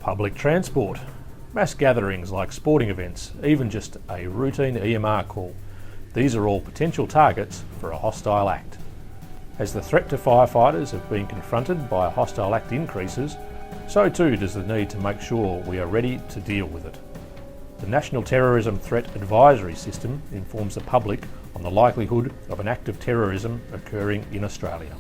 Public transport, mass gatherings like sporting events, even just a routine EMR call. These are all potential targets for a hostile act. As the threat to firefighters have been confronted by a hostile act increases, so too does the need to make sure we are ready to deal with it. The National Terrorism Threat Advisory System informs the public on the likelihood of an act of terrorism occurring in Australia.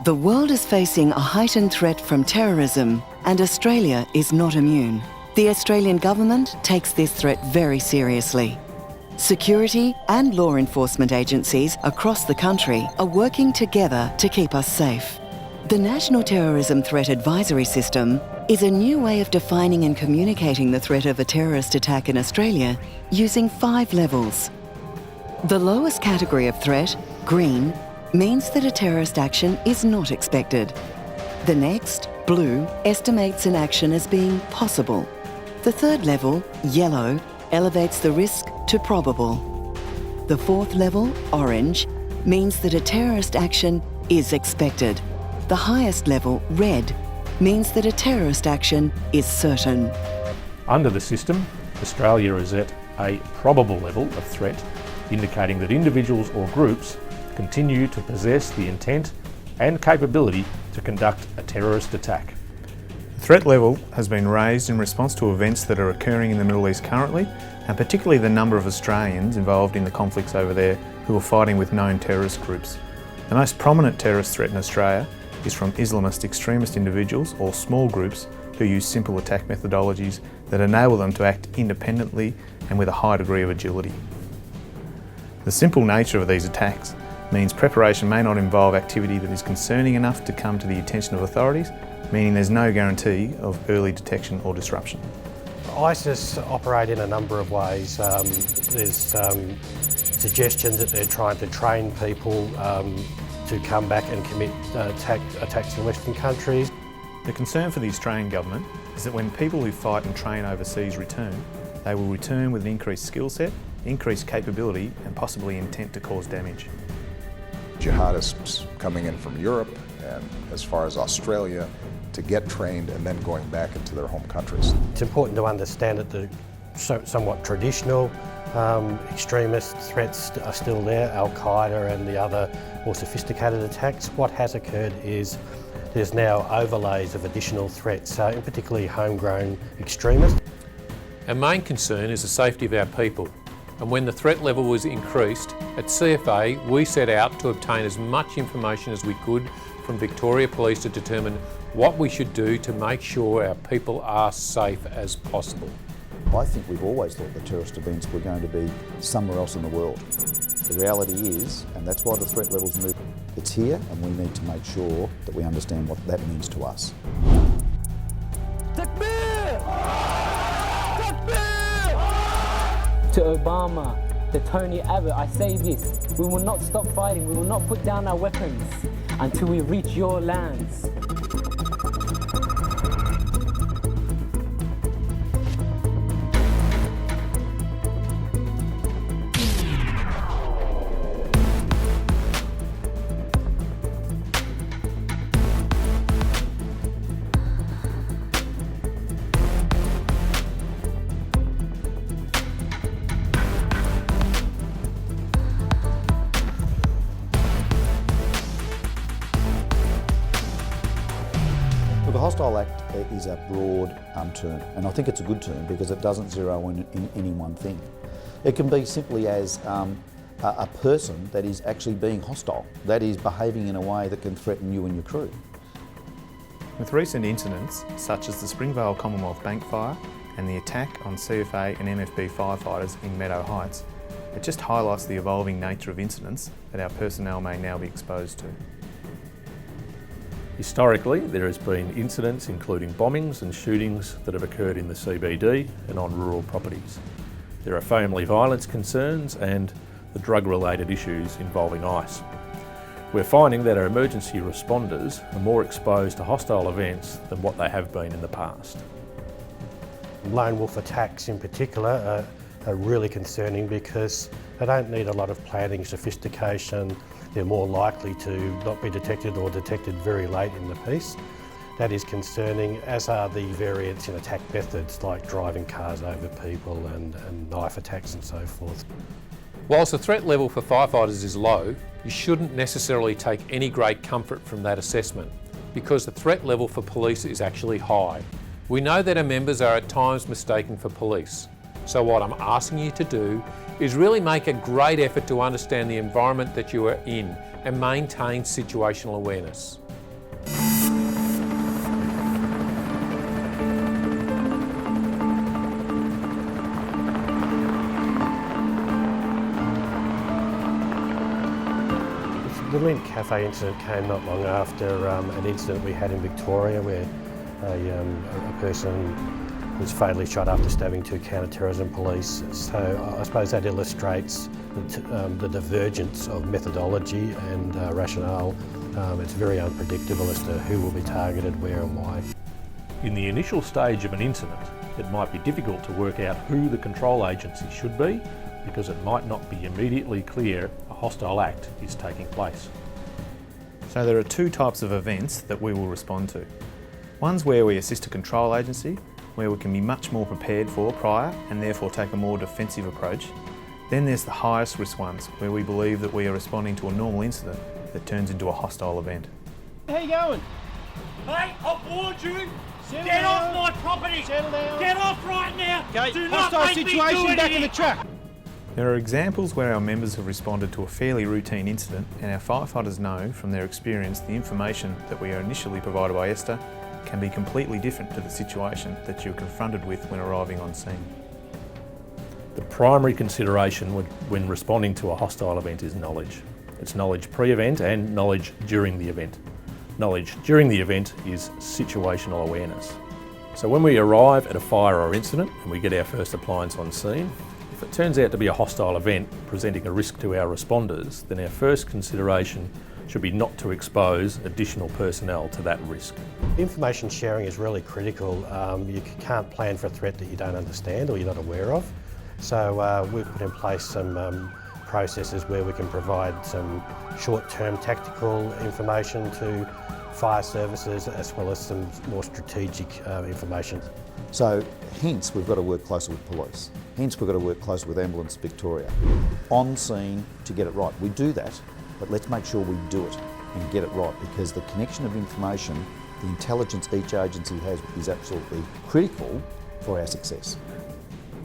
The world is facing a heightened threat from terrorism, and Australia is not immune. The Australian government takes this threat very seriously. Security and law enforcement agencies across the country are working together to keep us safe. The National Terrorism Threat Advisory System is a new way of defining and communicating the threat of a terrorist attack in Australia using 5 levels. The lowest category of threat, green, means that a terrorist action is not expected. The next, blue, estimates an action as being possible. The third level, yellow, elevates the risk to probable. The fourth level, orange, means that a terrorist action is expected. The highest level, red, means that a terrorist action is certain. Under the system, Australia is at a probable level of threat, indicating that individuals or groups continue to possess the intent and capability to conduct a terrorist attack. The threat level has been raised in response to events that are occurring in the Middle East currently, and particularly the number of Australians involved in the conflicts over there who are fighting with known terrorist groups. The most prominent terrorist threat in Australia is from Islamist extremist individuals or small groups who use simple attack methodologies that enable them to act independently and with a high degree of agility. The simple nature of these attacks means preparation may not involve activity that is concerning enough to come to the attention of authorities, meaning there's no guarantee of early detection or disruption. ISIS operate in a number of ways. There's suggestions that they're trying to train people to come back and commit attacks in Western countries. The concern for the Australian government is that when people who fight and train overseas return, they will return with an increased skill set, increased capability and possibly intent to cause damage. Jihadists coming in from Europe and as far as Australia to get trained and then going back into their home countries. It's important to understand that the somewhat traditional extremist threats are still there, Al-Qaeda and the other more sophisticated attacks. What has occurred is there's now overlays of additional threats, in particularly homegrown extremists. Our main concern is the safety of our people, and when the threat level was increased, at CFA we set out to obtain as much information as we could from Victoria Police to determine what we should do to make sure our people are safe as possible. I think we've always thought that terrorist events were going to be somewhere else in the world. The reality is, and that's why the threat levels move, it's here and we need to make sure that we understand what that means to us. Takbir! Takbir! To Obama, to Tony Abbott, I say this, we will not stop fighting, we will not put down our weapons until we reach your lands. The Hostile Act is a broad term, and I think it's a good term because it doesn't zero in any one thing. It can be simply as a person that is actually being hostile, that is behaving in a way that can threaten you and your crew. With recent incidents, such as the Springvale Commonwealth Bank fire and the attack on CFA and MFB firefighters in Meadow Heights, it just highlights the evolving nature of incidents that our personnel may now be exposed to. Historically, there has been incidents including bombings and shootings that have occurred in the CBD and on rural properties. There are family violence concerns and the drug-related issues involving ICE. We're finding that our emergency responders are more exposed to hostile events than what they have been in the past. Lone wolf attacks in particular are really concerning because they don't need a lot of planning, sophistication. They're more likely to not be detected or detected very late in the piece. That is concerning, as are the variants in attack methods like driving cars over people and knife attacks and so forth. Whilst the threat level for firefighters is low, you shouldn't necessarily take any great comfort from that assessment, because the threat level for police is actually high. We know that our members are at times mistaken for police. So what I'm asking you to do is really make a great effort to understand the environment that you are in and maintain situational awareness. The Lent Cafe incident came not long after an incident we had in Victoria where a person was fatally shot after stabbing 2 counter-terrorism police. So I suppose that illustrates the divergence of methodology and rationale. It's very unpredictable as to who will be targeted, where and why. In the initial stage of an incident, it might be difficult to work out who the control agency should be, because it might not be immediately clear a hostile act is taking place. So there are 2 types of events that we will respond to. One's where we assist a control agency, where we can be much more prepared for prior and therefore take a more defensive approach. Then there's the highest risk ones, where we believe that we are responding to a normal incident that turns into a hostile event. How you going? Mate, I've warned you. Settle Get down. off my property. Settle down. Get off right now. Okay, Do not hostile make me do situation back in the anything. truck. There are examples where our members have responded to a fairly routine incident, and our firefighters know from their experience the information that we are initially provided by Esther can be completely different to the situation that you're confronted with when arriving on scene. The primary consideration when responding to a hostile event is knowledge. It's knowledge pre-event and knowledge during the event. Knowledge during the event is situational awareness. So when we arrive at a fire or incident and we get our first appliance on scene, if it turns out to be a hostile event presenting a risk to our responders, then our first consideration should be not to expose additional personnel to that risk. Information sharing is really critical. You can't plan for a threat that you don't understand or you're not aware of. So we've put in place some processes where we can provide some short-term tactical information to fire services as well as some more strategic information. So hence we've got to work closer with police. Hence we've got to work closer with Ambulance Victoria. On scene to get it right. We do that, but let's make sure we do it and get it right, because the connection of information, the intelligence each agency has is absolutely critical for our success.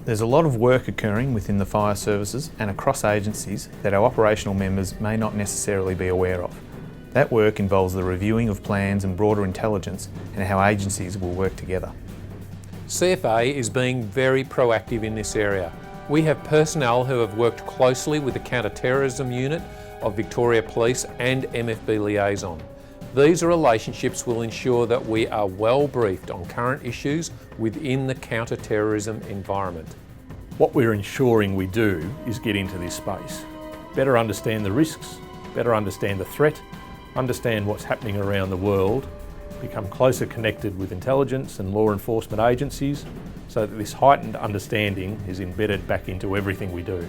There's a lot of work occurring within the fire services and across agencies that our operational members may not necessarily be aware of. That work involves the reviewing of plans and broader intelligence and how agencies will work together. CFA is being very proactive in this area. We have personnel who have worked closely with the counter-terrorism unit of Victoria Police and MFB Liaison. These relationships will ensure that we are well briefed on current issues within the counter-terrorism environment. What we're ensuring we do is get into this space, better understand the risks, better understand the threat, understand what's happening around the world, become closer connected with intelligence and law enforcement agencies so that this heightened understanding is embedded back into everything we do.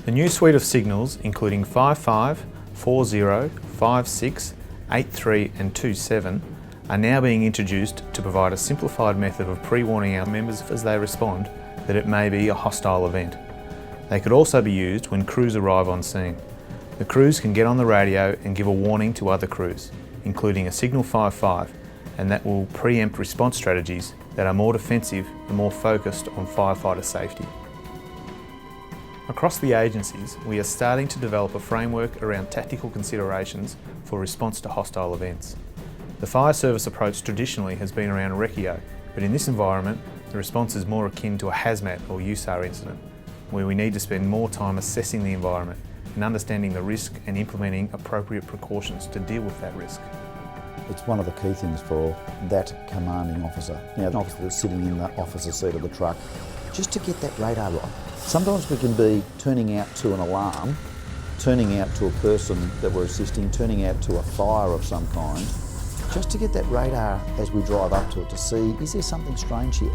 The new suite of signals, including 55, 40, 56, 83 and 27, are now being introduced to provide a simplified method of pre-warning our members as they respond that it may be a hostile event. They could also be used when crews arrive on scene. The crews can get on the radio and give a warning to other crews, including a signal 55, and that will preempt response strategies that are more defensive and more focused on firefighter safety. Across the agencies, we are starting to develop a framework around tactical considerations for response to hostile events. The fire service approach traditionally has been around RECCIO, but in this environment, the response is more akin to a HAZMAT or USAR incident, where we need to spend more time assessing the environment and understanding the risk and implementing appropriate precautions to deal with that risk. It's one of the key things for that commanding officer, an officer that's sitting in the officer's seat of the truck, just to get that radar right. Sometimes we can be turning out to an alarm, turning out to a person that we're assisting, turning out to a fire of some kind, just to get that radar as we drive up to it to see, is there something strange here?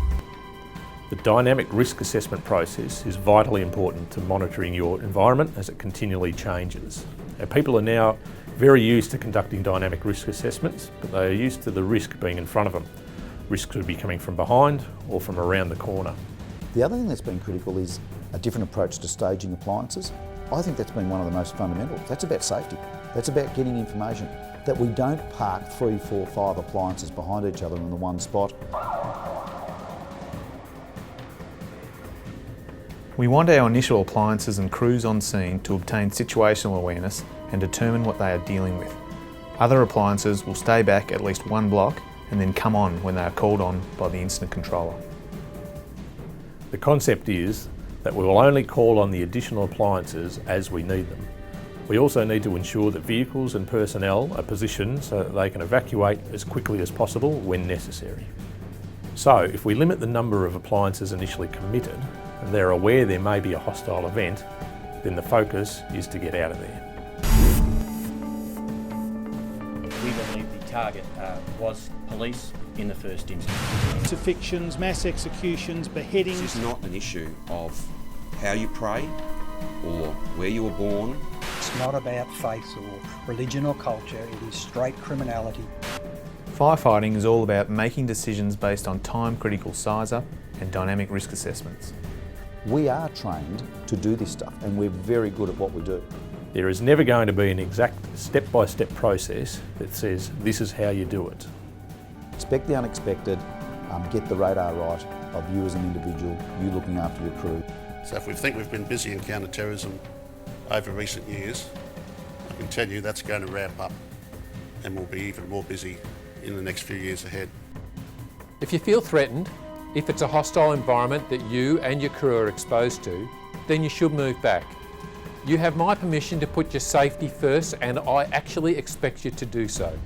The dynamic risk assessment process is vitally important to monitoring your environment as it continually changes. Our people are now very used to conducting dynamic risk assessments, but they are used to the risk being in front of them. Risk could be coming from behind or from around the corner. The other thing that's been critical is a different approach to staging appliances. I think that's been one of the most fundamental. That's about safety. That's about getting information, that we don't park 3, 4, 5 appliances behind each other in the one spot. We want our initial appliances and crews on scene to obtain situational awareness and determine what they are dealing with. Other appliances will stay back at least one block and then come on when they are called on by the incident controller. The concept is that we will only call on the additional appliances as we need them. We also need to ensure that vehicles and personnel are positioned so that they can evacuate as quickly as possible when necessary. So, if we limit the number of appliances initially committed, and they're aware there may be a hostile event, then the focus is to get out of there. We believe the target was police in the first instance. Crucifixions, mass executions, beheadings. This is not an issue of how you pray or where you were born. It's not about faith or religion or culture, it is straight criminality. Firefighting is all about making decisions based on time-critical size-up and dynamic risk assessments. We are trained to do this stuff and we're very good at what we do. There is never going to be an exact step-by-step process that says this is how you do it. Expect the unexpected, get the radar right of you as an individual, you looking after your crew. So if we think we've been busy in counter-terrorism over recent years, I can tell you that's going to ramp up and we'll be even more busy in the next few years ahead. If you feel threatened, if it's a hostile environment that you and your crew are exposed to, then you should move back. You have my permission to put your safety first, and I actually expect you to do so.